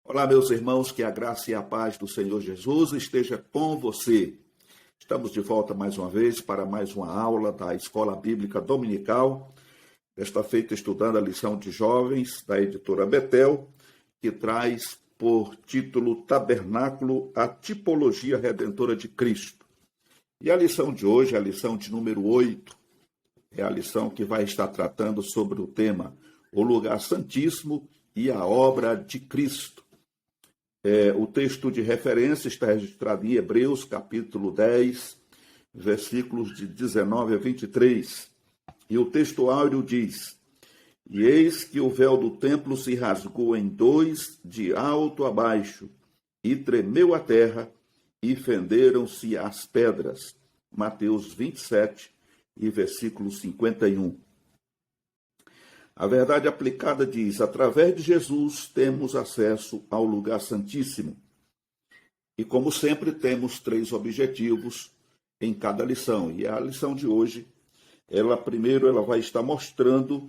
Olá, meus irmãos, que a graça e a paz do Senhor Jesus esteja com você. Estamos de volta mais uma vez para mais uma aula da Escola Bíblica Dominical, desta feita estudando a lição de jovens da editora Betel, que traz por título Tabernáculo, a tipologia redentora de Cristo. E a lição de hoje, a lição de número 8, é a lição que vai estar tratando sobre o tema O Lugar Santíssimo e a Obra de Cristo. O texto de referência está registrado em Hebreus, capítulo 10, versículos de 19 a 23. E o texto áureo diz: E eis que o véu do templo se rasgou em dois, de alto a baixo, e tremeu a terra, e fenderam-se as pedras. Mateus 27, e versículo 51. A verdade aplicada diz: através de Jesus temos acesso ao lugar santíssimo. E como sempre temos três objetivos em cada lição. E a lição de hoje, ela vai estar mostrando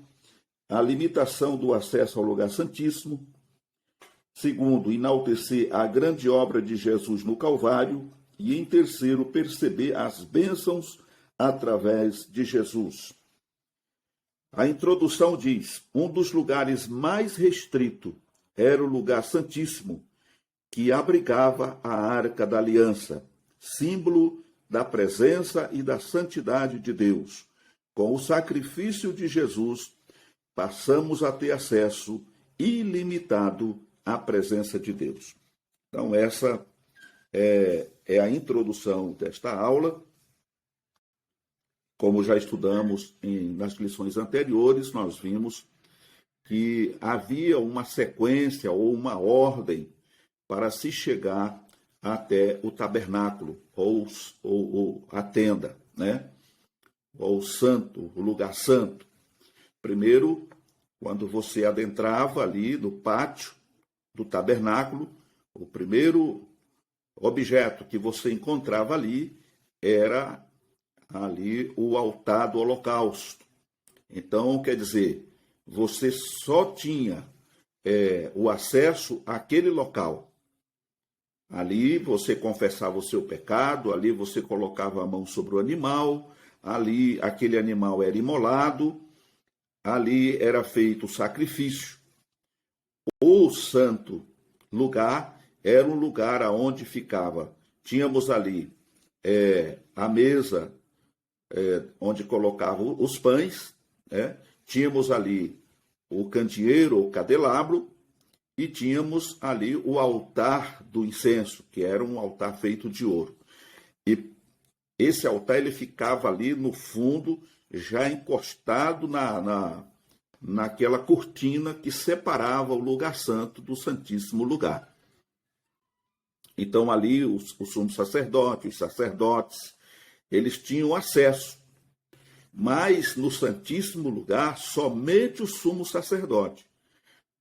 a limitação do acesso ao lugar santíssimo. Segundo, enaltecer a grande obra de Jesus no Calvário. E em terceiro, perceber as bênçãos através de Jesus. A introdução diz: um dos lugares mais restritos era o lugar santíssimo, que abrigava a Arca da Aliança, símbolo da presença e da santidade de Deus. Com o sacrifício de Jesus, passamos a ter acesso ilimitado à presença de Deus. Então, essa é a introdução desta aula. Como já estudamos nas lições anteriores, nós vimos que havia uma sequência ou uma ordem para se chegar até o tabernáculo, ou a tenda, né? Ou o lugar santo. Primeiro, quando você adentrava ali no pátio do tabernáculo, o primeiro objeto que você encontrava ali era ali o altar do holocausto. Então, quer dizer, você só tinha o acesso àquele local. Ali você confessava o seu pecado, ali você colocava a mão sobre o animal, ali aquele animal era imolado, ali era feito o sacrifício. O santo lugar era um lugar onde tínhamos ali a mesa, onde colocavam os pães, né? Tínhamos ali o candeeiro ou candelabro, e tínhamos ali o altar do incenso, que era um altar feito de ouro. E esse altar ele ficava ali no fundo, já encostado naquela cortina que separava o lugar santo do santíssimo lugar. Então ali o sumo sacerdote, os sacerdotes, eles tinham acesso, mas no santíssimo lugar, somente o sumo sacerdote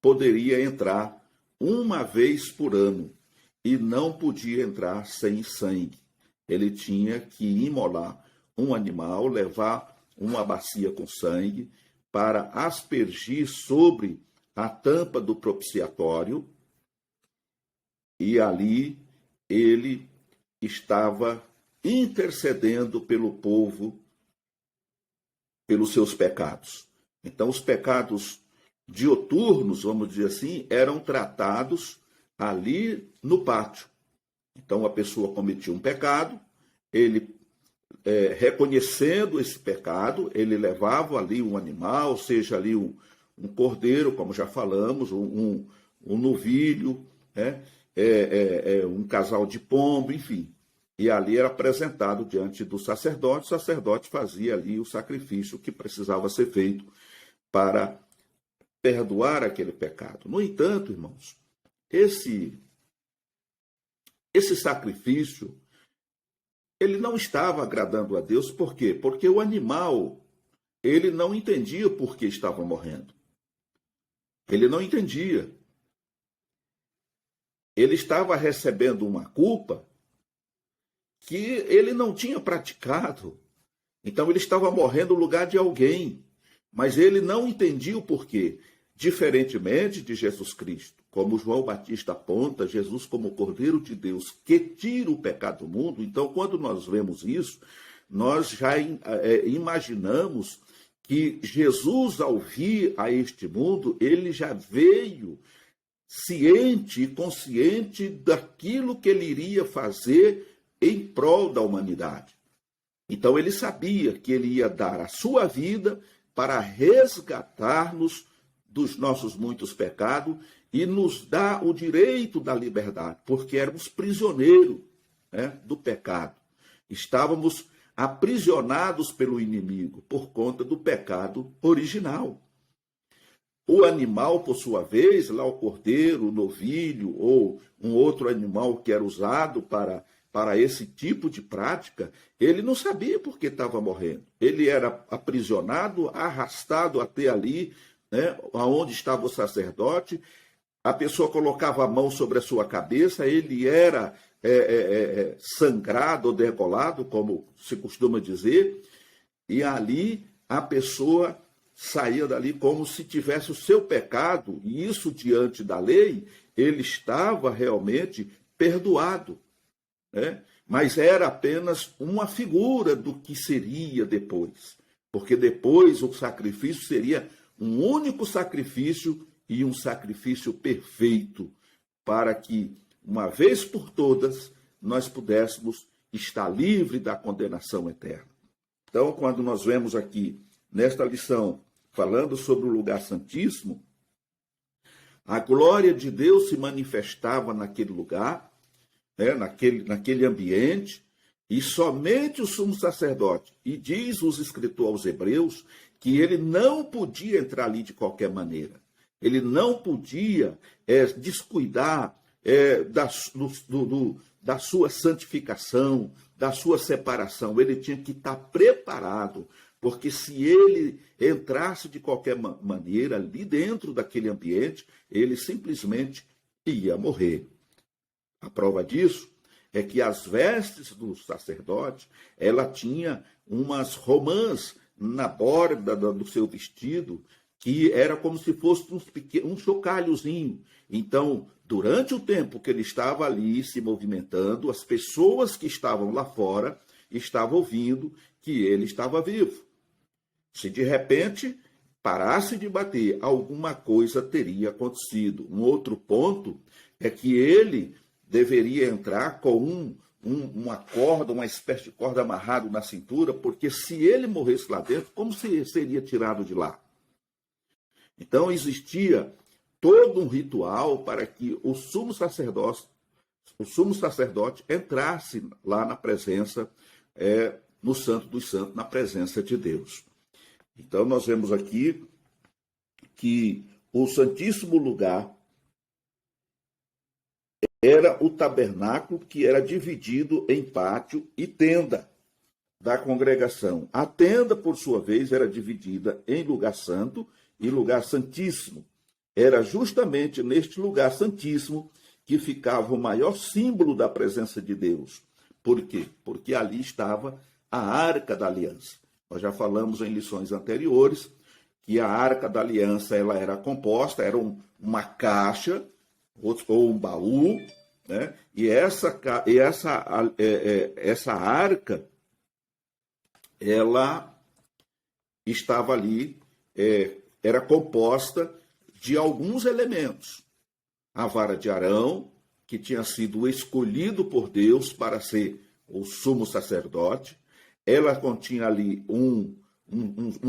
poderia entrar uma vez por ano e não podia entrar sem sangue. Ele tinha que imolar um animal, levar uma bacia com sangue para aspergir sobre a tampa do propiciatório, e ali ele estava intercedendo pelo povo, pelos seus pecados. Então, os pecados dioturnos, vamos dizer assim, eram tratados ali no pátio. Então, a pessoa cometia um pecado, ele, reconhecendo esse pecado, ele levava ali um animal, seja ali um cordeiro, como já falamos, um novilho, né? Um casal de pombo, enfim. E ali era apresentado diante do sacerdote, o sacerdote fazia ali o sacrifício que precisava ser feito para perdoar aquele pecado. No entanto, irmãos, esse sacrifício, ele não estava agradando a Deus. Por quê? Porque o animal, ele não entendia por que estava morrendo. Ele não entendia. Ele estava recebendo uma culpa que ele não tinha praticado. Então ele estava morrendo no lugar de alguém, mas ele não entendia o porquê. Diferentemente de Jesus Cristo. como João Batista aponta, Jesus como o Cordeiro de Deus que tira o pecado do mundo. Então, quando nós vemos isso, nós já imaginamos que Jesus, ao vir a este mundo, ele já veio ciente e consciente daquilo que ele iria fazer em prol da humanidade. Então, ele sabia que ele ia dar a sua vida para resgatar-nos dos nossos muitos pecados e nos dar o direito da liberdade, porque éramos prisioneiros, né, do pecado. Estávamos aprisionados pelo inimigo por conta do pecado original. O animal, por sua vez, lá o cordeiro, o novilho ou um outro animal que era usado para esse tipo de prática, ele não sabia por que estava morrendo. Ele era aprisionado, arrastado até ali, né, onde estava o sacerdote. A pessoa colocava a mão sobre a sua cabeça, ele era sangrado ou degolado, como se costuma dizer, e ali a pessoa saía dali como se tivesse o seu pecado, e isso diante da lei, ele estava realmente perdoado, né? Mas era apenas uma figura do que seria depois, porque depois o sacrifício seria um único sacrifício e um sacrifício perfeito, para que, uma vez por todas, nós pudéssemos estar livres da condenação eterna. Então, quando nós vemos aqui, nesta lição, falando sobre o lugar santíssimo, a glória de Deus se manifestava naquele lugar, né, naquele ambiente, e somente o sumo sacerdote, e diz os escritores aos Hebreus, que ele não podia entrar ali de qualquer maneira. Ele não podia descuidar da sua santificação, da sua separação. Ele tinha que estar preparado, porque se ele entrasse de qualquer maneira ali dentro daquele ambiente, ele simplesmente ia morrer. A prova disso é que as vestes do sacerdote, ela tinha umas romãs na borda do seu vestido, que era como se fosse um chocalhozinho. Então, durante o tempo que ele estava ali se movimentando, as pessoas que estavam lá fora estavam ouvindo que ele estava vivo. Se de repente parasse de bater, alguma coisa teria acontecido. Um outro ponto é que ele deveria entrar com uma corda, uma espécie de corda amarrado na cintura, porque se ele morresse lá dentro, como seria tirado de lá? Então existia todo um ritual para que o sumo sacerdote entrasse lá na presença, no Santo dos Santos, na presença de Deus. Então nós vemos aqui que o Santíssimo Lugar era o tabernáculo, que era dividido em pátio e tenda da congregação. A tenda, por sua vez, era dividida em lugar santo e lugar santíssimo. Era justamente neste lugar santíssimo que ficava o maior símbolo da presença de Deus. Por quê? Porque ali estava a Arca da Aliança. Nós já falamos em lições anteriores que a Arca da Aliança ela era composta, era uma caixa ou um baú, né? E essa arca, ela estava ali, era composta de alguns elementos. A vara de Arão, que tinha sido escolhido por Deus para ser o sumo sacerdote, ela continha ali um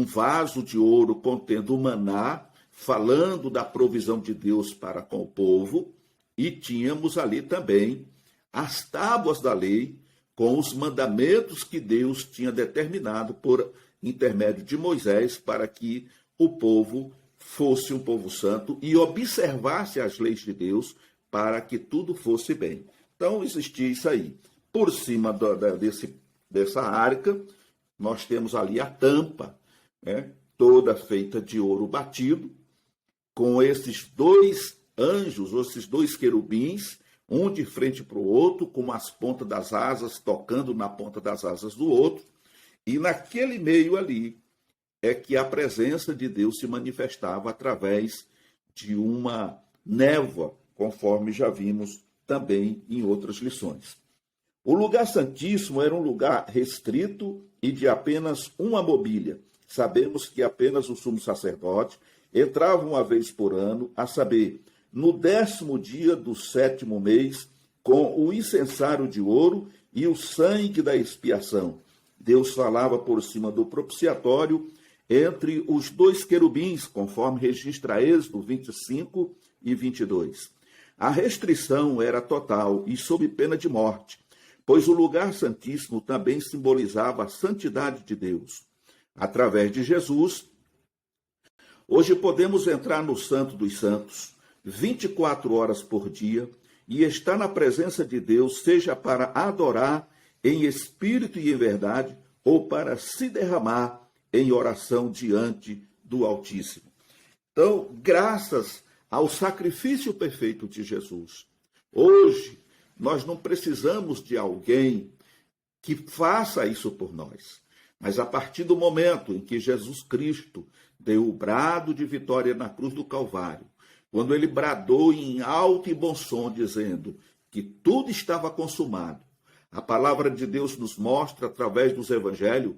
vaso de ouro contendo o maná, falando da provisão de Deus para com o povo, e tínhamos ali também as tábuas da lei, com os mandamentos que Deus tinha determinado por intermédio de Moisés, para que o povo fosse um povo santo e observasse as leis de Deus para que tudo fosse bem. Então existia isso aí. Por cima dessa arca, nós temos ali a tampa, né, toda feita de ouro batido, com esses dois anjos, ou esses dois querubins, um de frente para o outro, com as pontas das asas tocando na ponta das asas do outro, e naquele meio ali é que a presença de Deus se manifestava através de uma névoa, conforme já vimos também em outras lições. O lugar santíssimo era um lugar restrito e de apenas uma mobília. Sabemos que apenas o sumo sacerdote entrava uma vez por ano, a saber, no 10º dia do 7º mês, com o incensário de ouro e o sangue da expiação. Deus falava por cima do propiciatório entre os 2 querubins, conforme registra Êxodo 25 e 22. A restrição era total e sob pena de morte, pois o lugar santíssimo também simbolizava a santidade de Deus. Através de Jesus, hoje podemos entrar no Santo dos Santos 24 horas por dia e estar na presença de Deus, seja para adorar em espírito e em verdade, ou para se derramar em oração diante do Altíssimo. Então, graças ao sacrifício perfeito de Jesus, hoje nós não precisamos de alguém que faça isso por nós. Mas a partir do momento em que Jesus Cristo deu o brado de vitória na cruz do Calvário, quando ele bradou em alto e bom som, dizendo que tudo estava consumado, a palavra de Deus nos mostra, através dos evangelhos,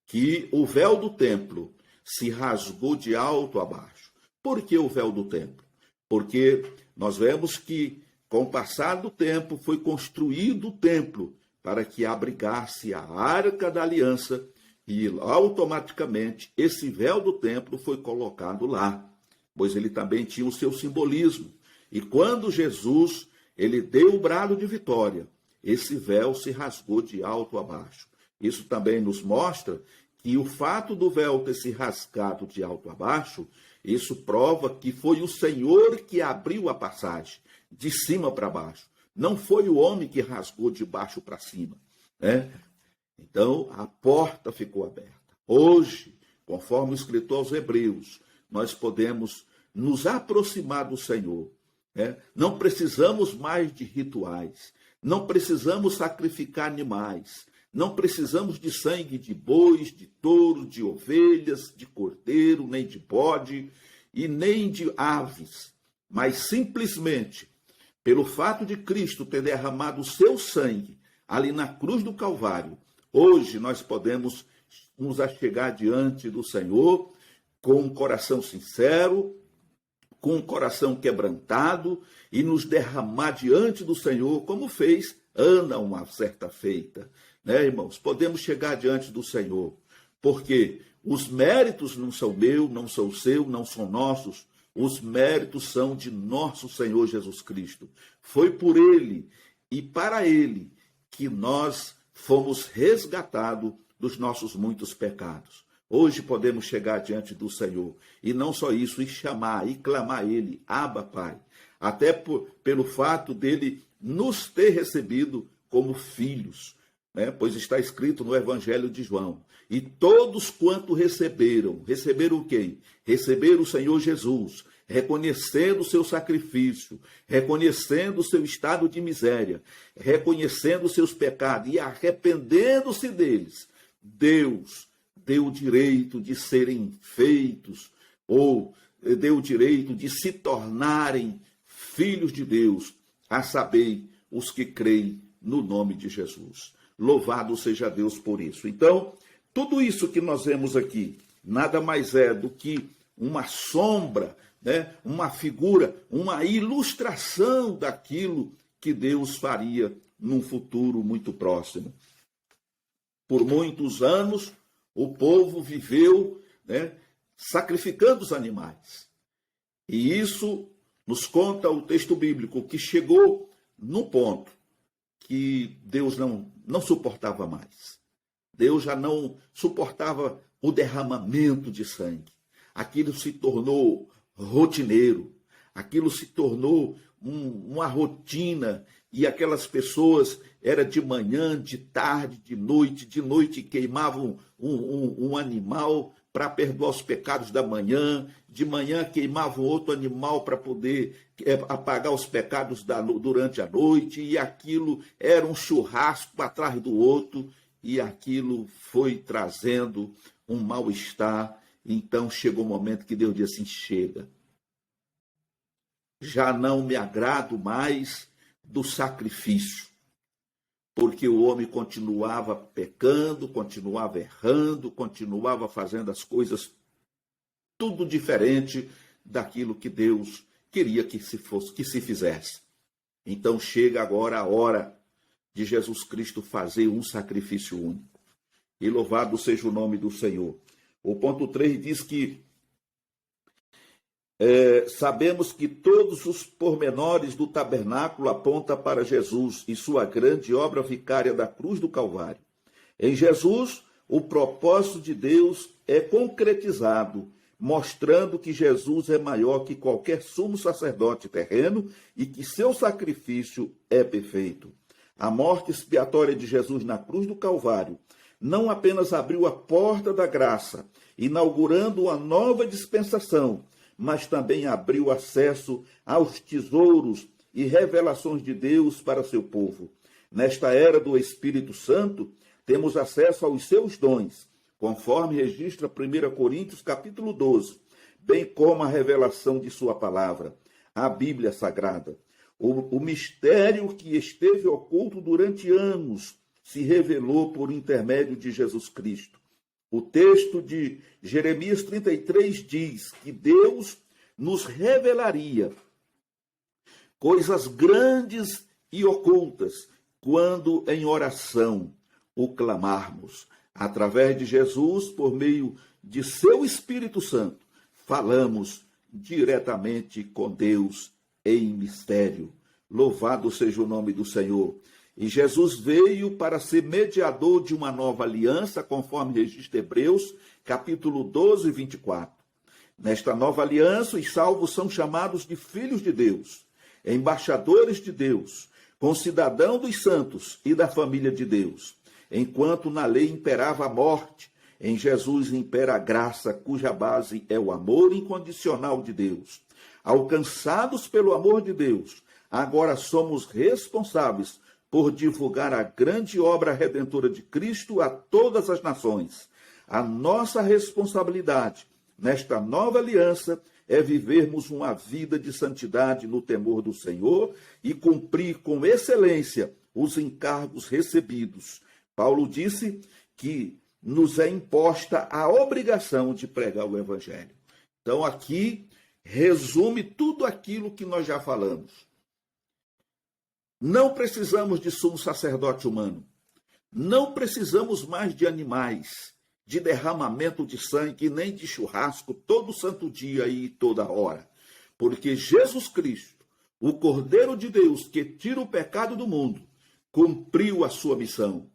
que o véu do templo se rasgou de alto a baixo. Por que o véu do templo? Porque nós vemos que, com o passar do tempo, foi construído o templo para que abrigasse a arca da aliança e, automaticamente, esse véu do templo foi colocado lá, pois ele também tinha o seu simbolismo. E quando Jesus ele deu o brado de vitória, esse véu se rasgou de alto a baixo. Isso também nos mostra que o fato do véu ter se rasgado de alto a baixo, isso prova que foi o Senhor que abriu a passagem, de cima para baixo. Não foi o homem que rasgou de baixo para cima, né? Então, a porta ficou aberta. Hoje, conforme o escritor aos Hebreus, nós podemos nos aproximar do Senhor, né? Não precisamos mais de rituais, não precisamos sacrificar animais, não precisamos de sangue de bois, de touro, de ovelhas, de cordeiro, nem de bode e nem de aves, mas simplesmente pelo fato de Cristo ter derramado o seu sangue ali na cruz do Calvário, hoje nós podemos nos achegar diante do Senhor com um coração sincero, com um coração quebrantado e nos derramar diante do Senhor, como fez Ana uma certa feita. Né, irmãos? Podemos chegar diante do Senhor, porque os méritos não são meus, não são seus, não são nossos. Os méritos são de nosso Senhor Jesus Cristo. Foi por Ele e para Ele que nós fomos resgatados dos nossos muitos pecados. Hoje podemos chegar diante do Senhor e não só isso, e chamar, e clamar a Ele, Abba, Pai. Até pelo fato dele nos ter recebido como filhos, né? Pois está escrito no Evangelho de João: e todos quanto receberam quem? Receberam o Senhor Jesus, reconhecendo o seu sacrifício, reconhecendo o seu estado de miséria, reconhecendo os seus pecados e arrependendo-se deles. Deus deu o direito de serem feitos, ou deu o direito de se tornarem filhos de Deus, a saber, os que creem no nome de Jesus. Louvado seja Deus por isso. Então, tudo isso que nós vemos aqui, nada mais é do que uma sombra, né? Uma figura, uma ilustração daquilo que Deus faria num futuro muito próximo. Por muitos anos, o povo viveu, né, sacrificando os animais. E isso nos conta o texto bíblico, que chegou num ponto que Deus não suportava mais. Deus já não suportava o derramamento de sangue. Aquilo se tornou rotineiro, aquilo se tornou uma rotina, e aquelas pessoas, era de manhã, de tarde, de noite queimavam um animal para perdoar os pecados da manhã, de manhã queimavam outro animal para poder apagar os pecados durante a noite, e aquilo era um churrasco atrás do outro, e aquilo foi trazendo um mal-estar. Então chegou o momento que Deus disse assim: chega. já não me agrado mais do sacrifício, porque o homem continuava pecando, continuava errando, continuava fazendo as coisas tudo diferente daquilo que Deus queria que se fizesse. Então chega agora a hora de Jesus Cristo fazer um sacrifício único. E louvado seja o nome do Senhor. O ponto 3 diz que sabemos que todos os pormenores do tabernáculo apontam para Jesus e sua grande obra vicária da cruz do Calvário. Em Jesus, o propósito de Deus é concretizado, mostrando que Jesus é maior que qualquer sumo sacerdote terreno e que seu sacrifício é perfeito. A morte expiatória de Jesus na cruz do Calvário não apenas abriu a porta da graça, inaugurando uma nova dispensação, mas também abriu acesso aos tesouros e revelações de Deus para seu povo. Nesta era do Espírito Santo, temos acesso aos seus dons, conforme registra 1 Coríntios capítulo 12, bem como a revelação de sua palavra, a Bíblia Sagrada. O mistério que esteve oculto durante anos se revelou por intermédio de Jesus Cristo. O texto de Jeremias 33 diz que Deus nos revelaria coisas grandes e ocultas quando em oração o clamarmos. Através de Jesus, por meio de seu Espírito Santo, falamos diretamente com Deus em mistério. Louvado seja o nome do Senhor. E Jesus veio para ser mediador de uma nova aliança, conforme registra Hebreus, capítulo 12, 24. Nesta nova aliança, os salvos são chamados de filhos de Deus, embaixadores de Deus, concidadãos dos santos e da família de Deus. Enquanto na lei imperava a morte, em Jesus impera a graça, cuja base é o amor incondicional de Deus. Alcançados pelo amor de Deus, agora somos responsáveis por divulgar a grande obra redentora de Cristo a todas as nações. A nossa responsabilidade nesta nova aliança é vivermos uma vida de santidade no temor do Senhor e cumprir com excelência os encargos recebidos. Paulo disse que nos é imposta a obrigação de pregar o Evangelho. Então aqui resume tudo aquilo que nós já falamos. Não precisamos de sumo sacerdote humano. Não precisamos mais de animais, de derramamento de sangue, nem de churrasco todo santo dia e toda hora. Porque Jesus Cristo, o Cordeiro de Deus que tira o pecado do mundo, cumpriu a sua missão,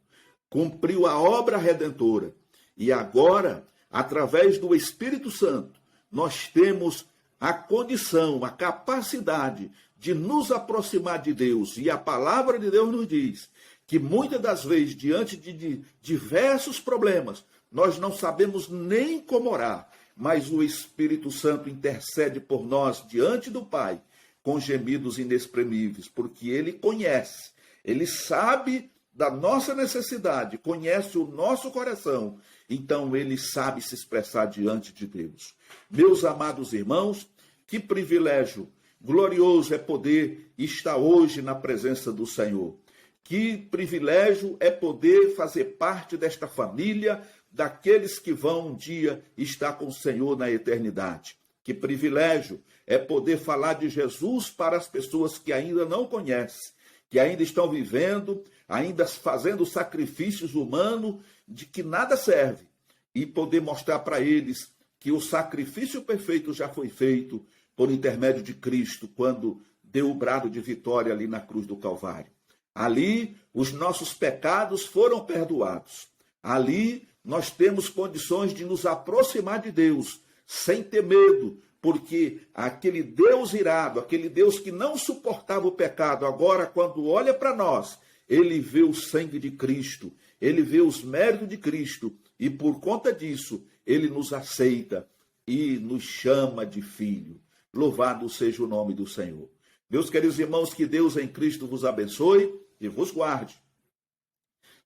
cumpriu a obra redentora. E agora, através do Espírito Santo, nós temos a condição, a capacidade de nos aproximar de Deus. E a palavra de Deus nos diz que muitas das vezes, diante de diversos problemas, nós não sabemos nem como orar, mas o Espírito Santo intercede por nós diante do Pai, com gemidos inexprimíveis, porque Ele conhece, Ele sabe da nossa necessidade, conhece o nosso coração, então Ele sabe se expressar diante de Deus. Meus amados irmãos, que privilégio glorioso é poder estar hoje na presença do Senhor. Que privilégio é poder fazer parte desta família, daqueles que vão um dia estar com o Senhor na eternidade. Que privilégio é poder falar de Jesus para as pessoas que ainda não conhecem, que ainda estão vivendo, ainda fazendo sacrifícios humanos de que nada serve, e poder mostrar para eles que o sacrifício perfeito já foi feito por intermédio de Cristo, quando deu o brado de vitória ali na cruz do Calvário. Ali, os nossos pecados foram perdoados. Ali, nós temos condições de nos aproximar de Deus, sem ter medo, porque aquele Deus irado, aquele Deus que não suportava o pecado, agora, quando olha para nós, ele vê o sangue de Cristo, ele vê os méritos de Cristo, e por conta disso, ele nos aceita e nos chama de filho. Louvado seja o nome do Senhor. Meus queridos irmãos, que Deus em Cristo vos abençoe e vos guarde.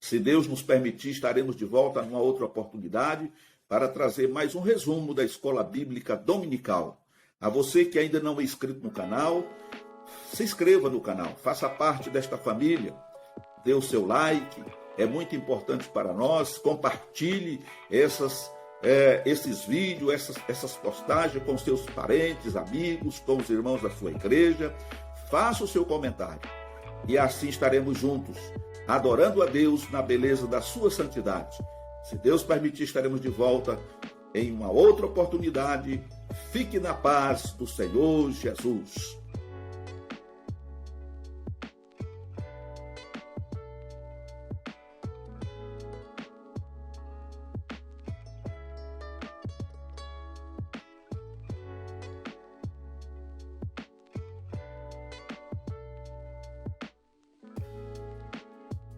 Se Deus nos permitir, estaremos de volta numa outra oportunidade para trazer mais um resumo da Escola Bíblica Dominical. A você que ainda não é inscrito no canal, se inscreva no canal, faça parte desta família, dê o seu like, é muito importante para nós, compartilhe esses vídeos, essas postagens com seus parentes, amigos, com os irmãos da sua igreja, faça o seu comentário e assim estaremos juntos, adorando a Deus na beleza da sua santidade. Se Deus permitir, estaremos de volta em uma outra oportunidade. Fique na paz do Senhor Jesus.